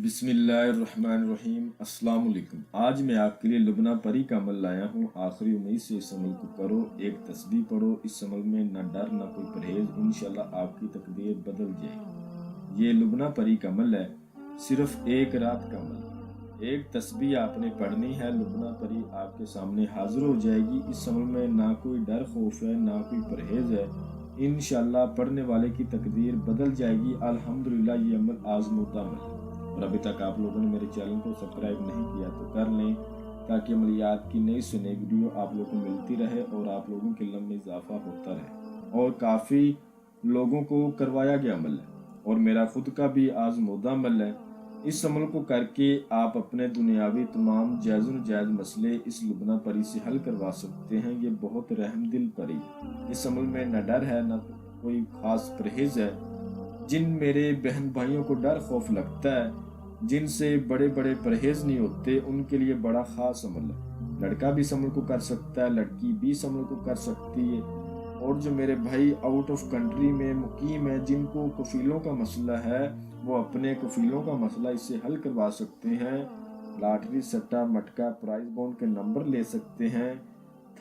बिस्मिल्लाहिर्रहमानिर्रहीम। अस्सलाम वालेकुम। आज मैं आपके लिए लुबना परी का अमल लाया हूँ। आखिरी उम्मीद से इस अमल को करो, एक तस्बीह पढ़ो। इस अमल में न डर न कोई परहेज, इंशाल्लाह आपकी तकदीर बदल जाएगी। ये लुबना परी का अमल है, सिर्फ एक रात का अमल है। एक तस्बीह आपने पढ़नी है, लुबना परी आपके सामने हाजिर हो जाएगी। इस अमल में ना कोई डर खौफ है, ना कोई परहेज है। इंशाल्लाह पढ़ने वाले की तकदीर बदल जाएगी। अल्हम्दुलिल्लाह ये अमल आजमूदा अमल है। और अभी तक आप लोगों ने मेरे चैनल को सब्सक्राइब नहीं किया तो कर लें, ताकि अमलियात की नई से नई वीडियो आप लोगों को मिलती रहे और आप लोगों के इल्म में इजाफा होता रहे। और काफ़ी लोगों को करवाया गया अमल है और मेरा खुद का भी आजमूदा अमल है। इस अमल को करके आप अपने दुनियावी तमाम जायज़ व जायज़ मसले इस लुबना परी से हल करवा सकते हैं। ये बहुत रहम दिल परी है। इस अमल में न डर है, न कोई ख़ास परहेज़ है। जिन मेरे बहन भाइयों को डर खौफ लगता है, जिनसे बड़े बड़े परहेज नहीं होते, उनके लिए बड़ा ख़ास अमल है। लड़का भी इस अमल को कर सकता है, लड़की भी इस अमल को कर सकती है। और जो मेरे भाई आउट ऑफ कंट्री में मुकीम है, जिनको कफीलों का मसला है, वो अपने कफीलों का मसला इससे हल करवा सकते हैं। लॉटरी सट्टा मटका प्राइज बॉन्ड के नंबर ले सकते हैं,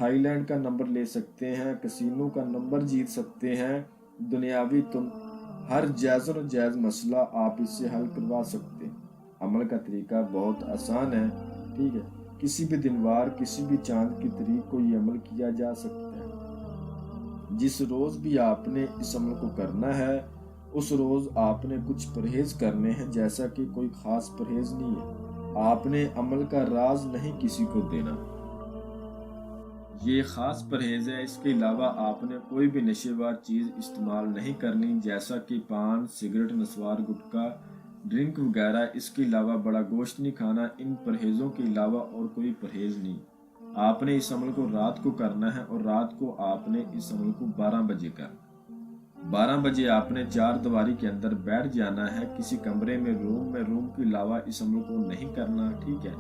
थाईलैंड का नंबर ले सकते हैं, कसिनो का नंबर जीत सकते हैं। दुनियावी तुम हर जायज़ और जायज़ मसला आप इससे हल करवा सकते हैं। अमल का तरीका बहुत आसान है, ठीक है। किसी भी दिनवार, किसी भी चांद की तारीख को ये अमल किया जा सकता है। जिस रोज़ भी आपने इस अमल को करना है, उस रोज़ आपने कुछ परहेज करने हैं। जैसा कि कोई ख़ास परहेज नहीं है, आपने अमल का राज नहीं किसी को देना, ये ख़ास परहेज है। इसके अलावा आपने कोई भी नशेबार चीज़ इस्तेमाल नहीं करनी, जैसा कि पान, सिगरेट, नस्वार, गुटखा, ड्रिंक वगैरह। इसके अलावा बड़ा गोश्त नहीं खाना। इन परहेज़ों के अलावा और कोई परहेज नहीं। आपने इस अमल को रात को करना है और रात को आपने इस अमल को 12 बजे करना। 12 बजे आपने चार दीवारी के अंदर बैठ जाना है। किसी कमरे में, रूम के अलावा इस अमल को नहीं करना, ठीक है।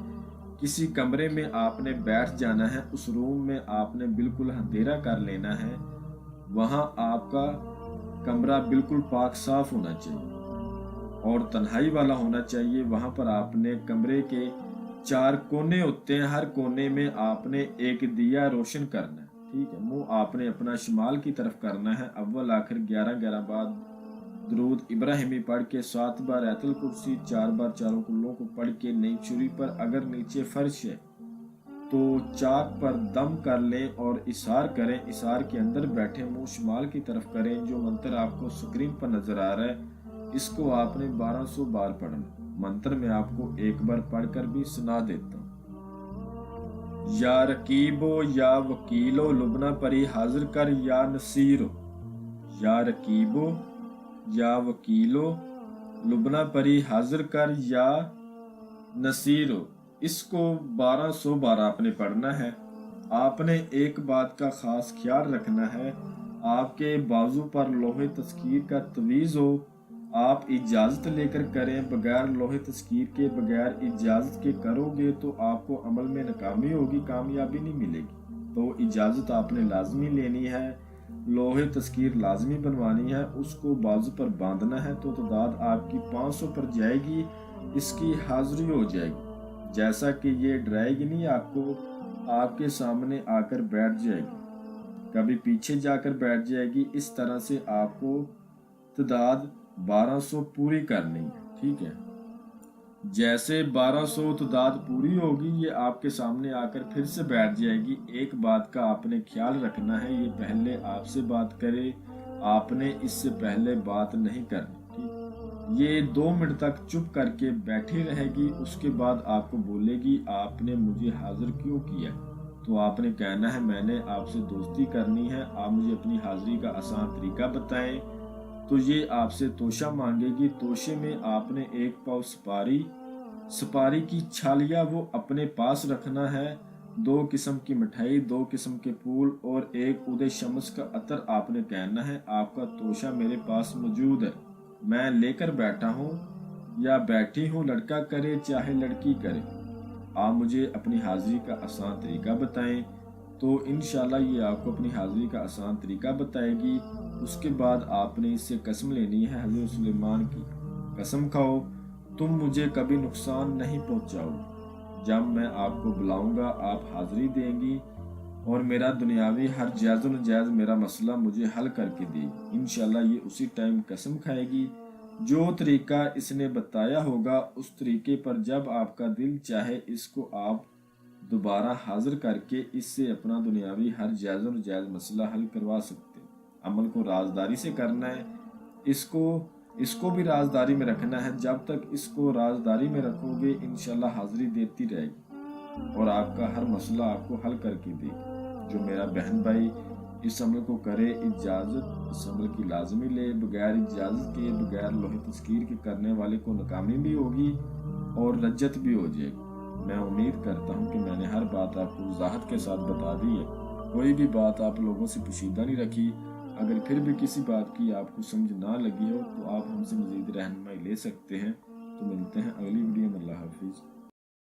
किसी कमरे में आपने बैठ जाना है, उस रूम में आपने बिल्कुल अंधेरा कर लेना है। वहाँ आपका कमरा बिल्कुल पाक साफ होना चाहिए और तन्हाई वाला होना चाहिए। वहाँ पर आपने कमरे के 4 कोने होते हैं, हर कोने में आपने एक दिया रोशन करना है, ठीक है। मुंह आपने अपना शिमाल की तरफ करना है। अव्वल आखिर 11 बार दरूद इब्राहिमी पढ़ के, 7 बार आयतुल कुर्सी, 4 बार चारों कुल्लों को पढ़ के, नई छुरी पर, अगर नीचे फर्श है तो चाक पर दम कर लें और इशार करें। इशार के अंदर बैठे, मुंह शिमाल की तरफ करें। जो मंत्र आपको स्क्रीन पर नजर आ रहा है, इसको आपने 1200 बार पढ़ना। मंत्र में आपको एक बार पढ़कर भी सुना देता हूँ। या रकीबो या वकीलो लुबना परी हाजिर कर, या नसीरो। या रकीबो या वकीलो लुबना परी हाजिर कर, या नसीरो। इसको 1200 बार आपने पढ़ना है। आपने एक बात का खास ख्याल रखना है, आपके बाजू पर लोहे तस्कीर का तवीज़ हो। आप इजाज़त लेकर करें, बगैर लोहे तस्कीर के, बगैर इजाज़त के करोगे तो आपको अमल में नाकामी होगी, कामयाबी नहीं मिलेगी। तो इजाज़त आपने लाजमी लेनी है, लोहे तस्कीर लाजमी बनवानी है, उसको बाजू पर बांधना है तो तादाद आपकी 500 पर जाएगी। इसकी हाजिरी हो जाएगी। जैसा कि ये डराएगी नहीं आपको, आपके सामने आकर बैठ जाएगी, कभी पीछे जाकर बैठ जाएगी। इस तरह से आपको तादाद 1200 पूरी करनी है, ठीक है। जैसे 1200 तादाद पूरी होगी, ये आपके सामने आकर फिर से बैठ जाएगी। एक बात का आपने ख्याल रखना है, ये पहले आपसे बात करे, आपने इससे पहले बात नहीं करनी, ठीक। ये 2 मिनट तक चुप करके बैठी रहेगी। उसके बाद आपको बोलेगी, आपने मुझे हाजिर क्यों किया? तो आपने कहना है, मैंने आपसे दोस्ती करनी है, आप मुझे अपनी हाजिरी का आसान तरीका बताएं। तो ये आपसे तोशा मांगेगी। तोशे में आपने 1 पाव सुपारी की छालिया वो अपने पास रखना है। 2 किस्म की मिठाई, 2 किस्म के फूल और 1 उदय शम्स का अतर। आपने कहना है, आपका तोशा मेरे पास मौजूद है, मैं लेकर बैठा हूँ या बैठी हूँ, लड़का करे चाहे लड़की करे, आप मुझे अपनी हाजिरी का आसान तरीका बताएं। तो इंशाल्लाह ये आपको अपनी हाजिरी का आसान तरीका बताएगी। उसके बाद आपने इससे कसम लेनी है, हज़रत सुलेमान की कसम खाओ तुम मुझे कभी नुकसान नहीं पहुंचाओगे। जब मैं आपको बुलाऊंगा आप हाजिरी देंगी और मेरा दुनियावी हर जायज़ व नाजायज़ मेरा मसला मुझे हल करके देगी। इंशाल्लाह ये उसी टाइम कसम खाएगी। जो तरीका इसने बताया होगा उस तरीके पर जब आपका दिल चाहे इसको आप दोबारा हाजिर करके इससे अपना दुनियावी हर जायज़ व नाजायज़ मसला हल करवा सकते हो। अमल को राजदारी से करना है, इसको भी राजदारी में रखना है। जब तक इसको राजदारी में रखोगे इंशाल्लाह हाजिरी देती रहेगी और आपका हर मसला आपको हल करके देगी। जो मेरा बहन भाई इस अमल को करे, इजाज़त इस अमल की लाजमी ले, बगैर इजाज़त के बगैर लोहे तस्कीर के करने वाले को नाकामी भी होगी और रज्जत भी हो जाएगी। मैं उम्मीद करता हूँ कि मैंने हर बात आपको वजाहत के साथ बता दी है, कोई भी बात आप लोगों से पोशीदा नहीं रखी। अगर फिर भी किसी बात की आपको समझ ना लगी हो तो आप हमसे मज़ीद रहनुमाई ले सकते हैं। तो मिलते हैं अगली वीडियो में। अल्लाह हाफिज़।